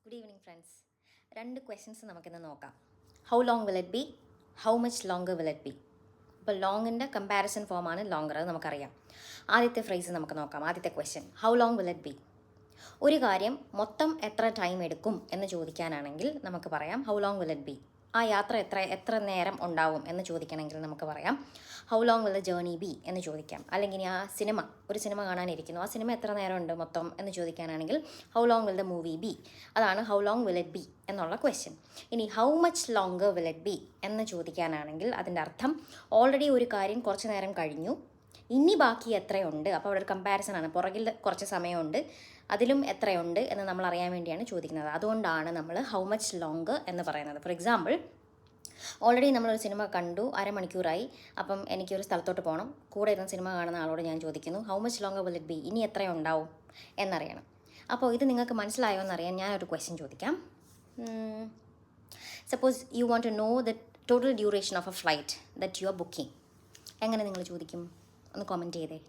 Good evening friends. 2 questions നമുക്കിന്ന് നോക്കാം. How long will it B, how much longer will it B. ഇപ്പോൾ ലോങ്ങിൻ്റെ comparison ഫോമാണ് longer, അത് നമുക്കറിയാം. ആദ്യത്തെ ഫ്രേസ് നമുക്ക് നോക്കാം. ആദ്യത്തെ question, how long will it B. ഒരു കാര്യം മൊത്തം എത്ര ടൈം എടുക്കും എന്ന് ചോദിക്കാനാണെങ്കിൽ നമുക്ക് പറയാം how long will it B. ആ യാത്ര എത്ര നേരം ഉണ്ടാവും എന്ന് ചോദിക്കണമെങ്കിൽ നമുക്ക് പറയാം how long will the journey B എന്ന് ചോദിക്കാം. അല്ലെങ്കിൽ ആ ഒരു സിനിമ കാണാനിരിക്കുന്നു, ആ സിനിമ എത്ര നേരം ഉണ്ട് മൊത്തം എന്ന് ചോദിക്കാനാണെങ്കിൽ how long will the movie be. അതാണ് how long will it be എന്നുള്ള ക്വസ്റ്റ്യൻ. ഇനി how much longer will it be എന്ന് ചോദിക്കാനാണെങ്കിൽ അതിൻ്റെ അർത്ഥം ഓൾറെഡി ഒരു കാര്യം കുറച്ച് നേരം കഴിഞ്ഞു, ഇനി ബാക്കി എത്രയുണ്ട്. അപ്പോൾ അവിടെ ഒരു കമ്പാരിസൺ ആണ്, പുറകിൽ കുറച്ച് സമയമുണ്ട്, അതിലും എത്രയുണ്ട് എന്ന് നമ്മൾ അറിയാൻ വേണ്ടിയാണ് ചോദിക്കുന്നത്. അതുകൊണ്ടാണ് നമ്മൾ ഹൗ മച്ച് ലോങ്കർ എന്ന് പറയുന്നത്. ഫോർ എക്സാമ്പിൾ, ഓൾറെഡി നമ്മളൊരു സിനിമ കണ്ടു, അരമണിക്കൂറായി, അപ്പം എനിക്കൊരു സ്ഥലത്തോട്ട് പോകണം. കൂടെ ഇരുന്ന് സിനിമ കാണുന്ന ആളോട് ഞാൻ ചോദിക്കുന്നു how much longer will it B, ഇനി എത്രയുണ്ടാവും എന്നറിയണം. അപ്പോൾ ഇത് നിങ്ങൾക്ക് മനസ്സിലായോ എന്നറിയാൻ ഞാനൊരു ക്വസ്റ്റ്യൻ ചോദിക്കാം. Suppose you want to know the total duration of a flight that you are booking. എങ്ങനെ നിങ്ങൾ ചോദിക്കും? ഒന്ന് കമൻറ്റ് ചെയ്തേ.